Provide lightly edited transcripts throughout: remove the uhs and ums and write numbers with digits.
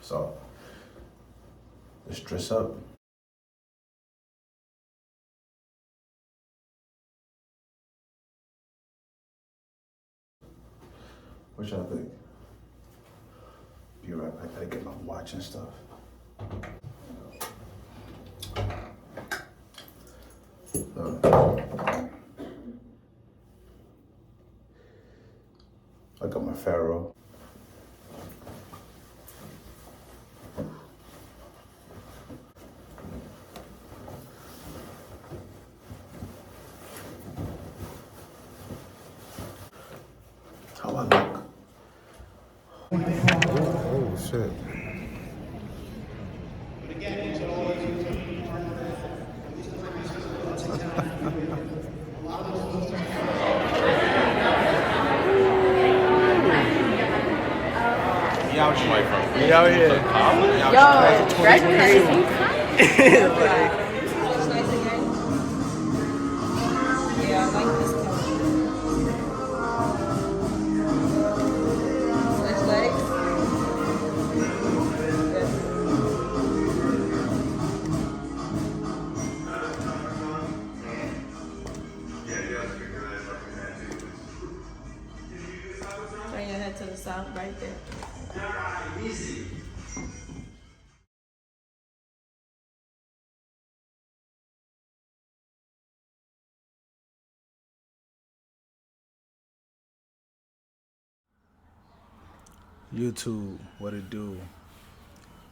So let's dress up. What y'all think? Be right back. I gotta get my watch and stuff. I got my Pharaoh. How I look? Oh shit. Yeah, what you like from? We out here. Yo, graduating at the same time? Looks nice again. Yeah, I like this color. Nice legs. Turn your head to the south right there. YouTube, what it do?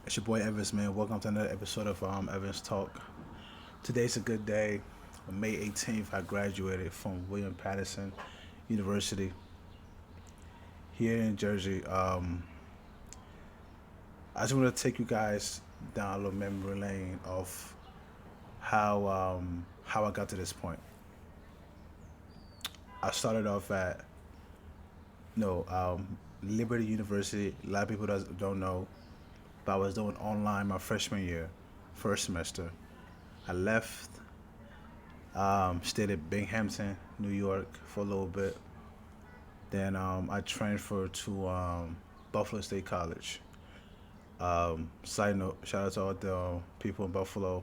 It's your boy Evans, man. Welcome to another episode of EvansTalk. Today's a good day. On May 18th, I graduated from William Patterson University here in Jersey. I just want to take you guys down a little memory lane of how I got to this point. I started off at Liberty University. A lot of people don't know, but I was doing online my freshman year, first semester. I left, stayed at Binghamton, New York for a little bit. Then I transferred to Buffalo State College. Side note, shout out to all the people in Buffalo.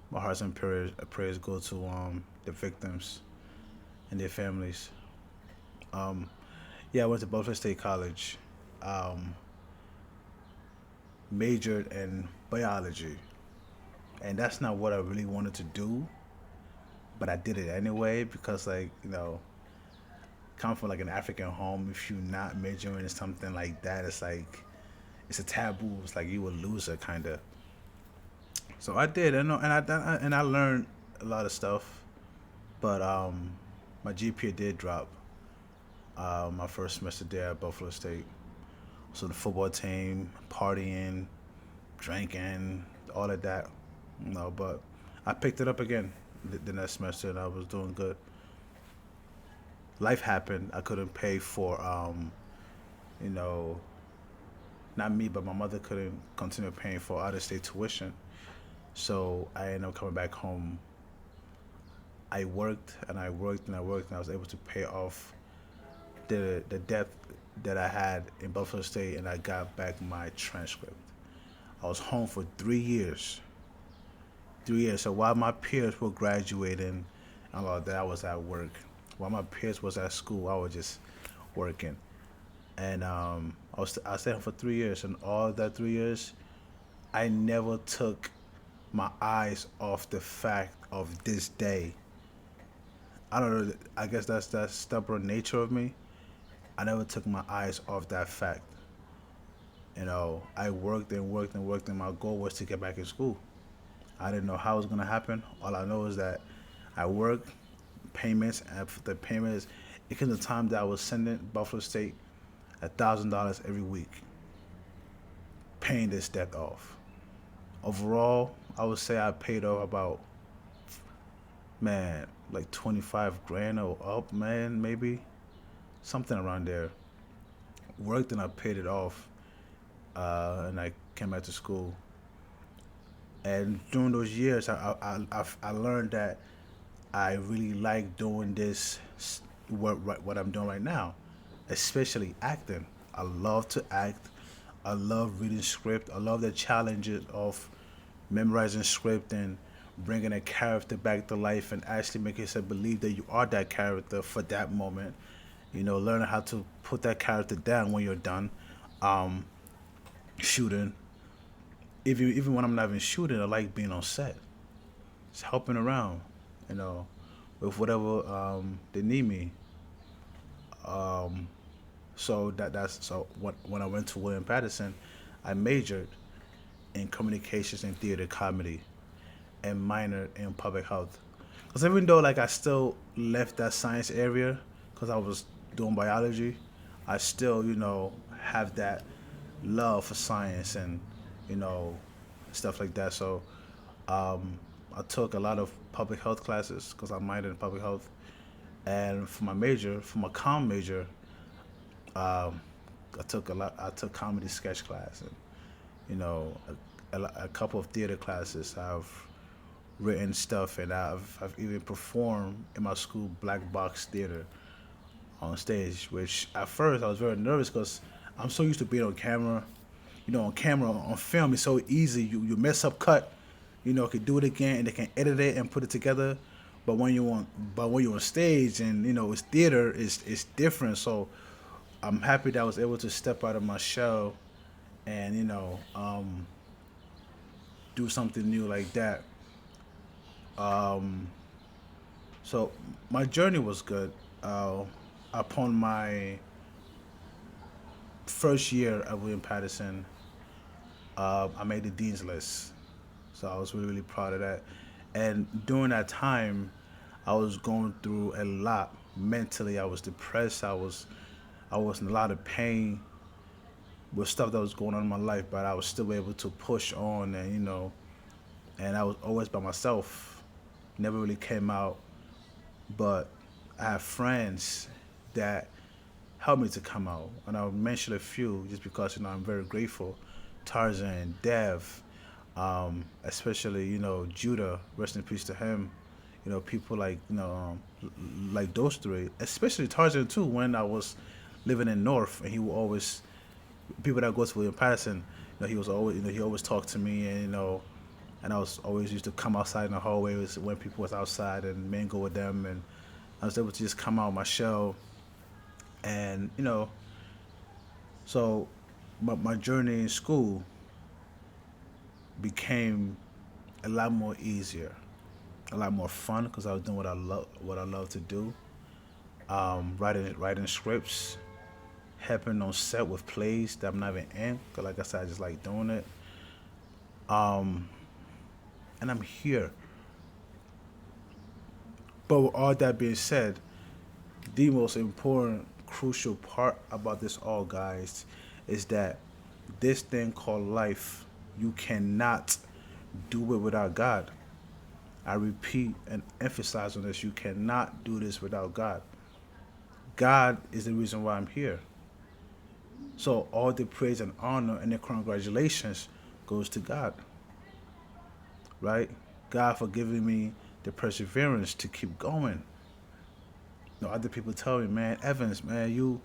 My hearts and prayers go to the victims and their families. Yeah, I went to Buffalo State College, majored in biology, and that's not what I really wanted to do, but I did it anyway because, like, come from like an African home, if you're not majoring in something like that, it's like it's a taboo. It's like you a loser, kind of. So I did, and I learned a lot of stuff, but my GPA did drop. My first semester there at Buffalo State. So the football team, partying, drinking, all of that, But I picked it up again the next semester, and I was doing good. Life happened. I couldn't pay for, you know, not me, but my mother couldn't continue paying for out of state tuition. So I ended up coming back home. I worked and I worked and I worked, and I was able to pay off the debt that I had in Buffalo State, and I got back my transcript. I was home for 3 years. 3 years. So while my peers were graduating and all that, I was at work. While my peers was at school, I was just working. And I stayed home for 3 years, and all that 3 years, I never took my eyes off the fact of this day. I don't know. I guess that's that stubborn nature of me. I never took my eyes off that fact. I worked and worked and worked, and my goal was to get back in school. I didn't know how it was gonna happen. All I know is that I worked, payments, and for the payments, it came the time that I was sending Buffalo State $1,000 every week, paying this debt off. Overall, I would say I paid off about, man, like 25 grand or up, man, maybe something around there. Worked and I paid it off, and I came back to school. And during those years, I learned that I really like doing this, what I'm doing right now, especially acting. I love to act. I love reading script. I love the challenges of memorizing script and bringing a character back to life and actually making yourself believe that you are that character for that moment. Learning how to put that character down when you're done shooting. Even when I'm not even shooting, I like being on set, just helping around, you know, with whatever they need me. So when I went to William Patterson, I majored in communications and theater comedy and minored in public health. Because even though like I still left that science area because I was doing biology, I still have that love for science and you know stuff like that. So I took a lot of public health classes because I minored in public health, and for my major, for my com major, I took comedy sketch class and you know a couple of theater classes. I've written stuff and I've even performed in my school black box theater on stage. Which at first I was very nervous because I'm so used to being on camera. On camera on film it's so easy. You mess up cut, can do it again and they can edit it and put it together. But when you're on stage and it's theater, it's different. So I'm happy that I was able to step out of my shell and do something new like that. So my journey was good. Upon my first year at William Patterson, I made the dean's list. So I was really, really proud of that. And during that time, I was going through a lot mentally. I was depressed. I was in a lot of pain with stuff that was going on in my life, but I was still able to push on and and I was always by myself. Never really came out, but I have friends that helped me to come out, and I'll mention a few just because I'm very grateful. Tarzan, Dev, especially Judah, rest in peace to him. People like like those three, especially Tarzan too. When I was living in North, and he would always people that go to William Patterson, he was always he always talked to me, and and I was always used to come outside in the hallways when people was outside and mingle with them, and I was able to just come out of my shell, and so my journey in school became a lot more easier, a lot more fun because I was doing what I love to do, writing scripts, helping on set with plays that I'm not even in. Cause like I said, I just like doing it. And I'm here. But with all that being said, the most important, crucial part about this all, guys, is that this thing called life, you cannot do it without God. I repeat and emphasize on this: you cannot do this without God. God is the reason why I'm here. So all the praise and honor and the congratulations goes to God, right? God for giving me the perseverance to keep going. Other people tell me, man, Evans, man, you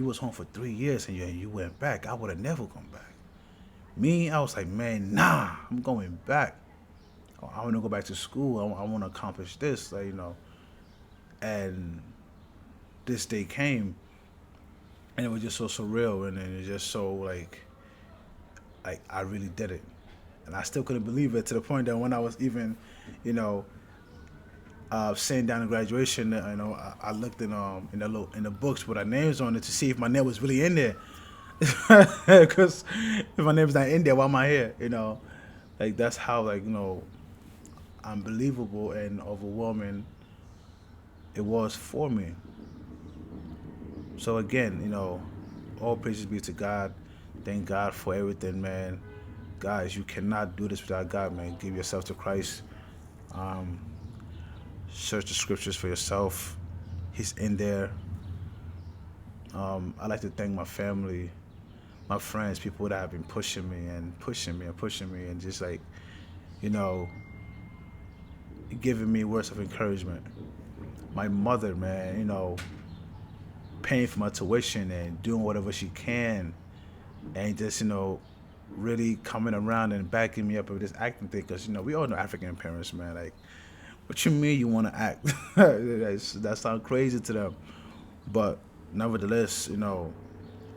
was home for 3 years and you went back. I would have never gone back. Me, I was like, man, nah, I'm going back. I want to go back to school. I want to accomplish this, And this day came, and it was just so surreal, and it was just so like I really did it, and I still couldn't believe it to the point that when I was even, sitting down in graduation, I looked in the books with our names on it to see if my name was really in there, because if my name's not in there, why am I here? That's how unbelievable and overwhelming it was for me. So again, all praises be to God. Thank God for everything, man. Guys, you cannot do this without God, man. Give yourself to Christ. Search the scriptures for yourself. He's in there. I like to thank my family, my friends, people that have been pushing me and pushing me and pushing me, and just you know, giving me words of encouragement. My mother, man, paying for my tuition and doing whatever she can, and just really coming around and backing me up with this acting thing. Because we all know African parents, man. Like, what you mean you want to act? That sounds crazy to them, but nevertheless,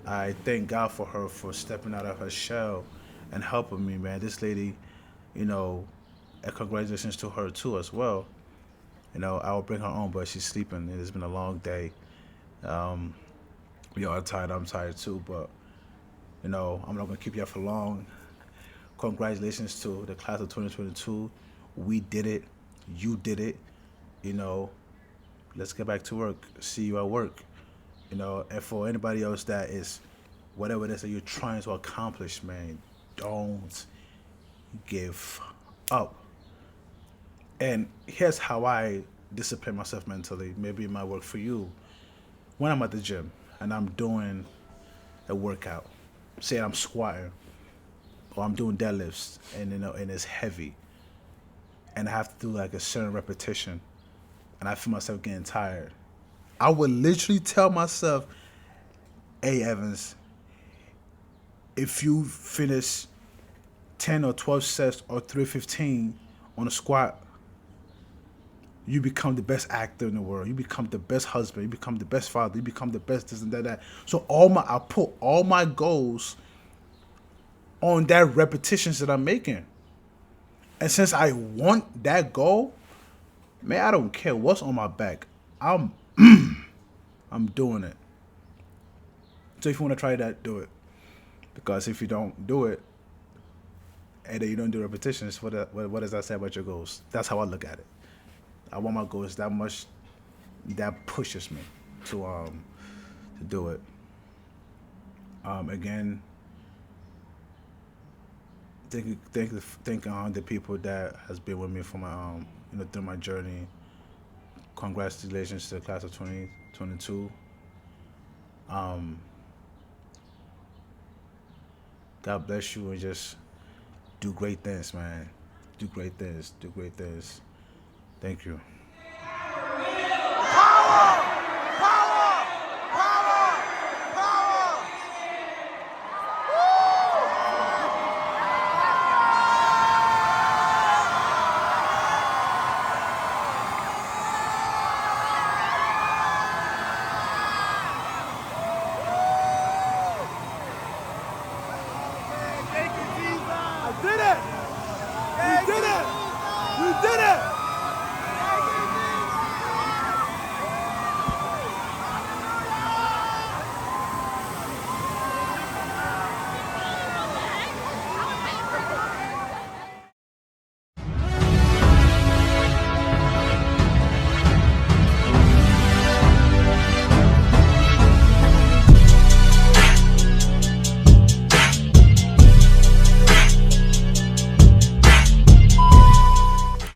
I thank God for her for stepping out of her shell and helping me, man. This lady, you know, and congratulations to her too as well. I will bring her on, but she's sleeping. It has been a long day. Um, we are tired. I'm tired too, but I'm not gonna keep you up for long. Congratulations to the class of 2022. We did it. You did it. You know, let's get back to work. See you at work. And for anybody else that is whatever it is that you're trying to accomplish, man, don't give up. And here's how I discipline myself mentally. Maybe it might work for you. When I'm at the gym and I'm doing a workout, say I'm squatting or I'm doing deadlifts and and it's heavy and I have to do like a certain repetition and I feel myself getting tired. I would literally tell myself, hey Evans, if you finish 10 or 12 sets or 315 on a squat, you become the best actor in the world. You become the best husband. You become the best father. You become the best this and that. So I put all my goals on that repetitions that I'm making. And since I want that goal, man, I don't care what's on my back. I'm I'm doing it. So if you want to try that, do it. Because if you don't do it, and then you don't do repetitions, what does that say about your goals? That's how I look at it. I want my goals that much. That pushes me to do it. Again, thank the people that has been with me for my through my journey. Congratulations to the class of 2022. Um, God bless you and just do great things, man. Do great things. Do great things. Thank you.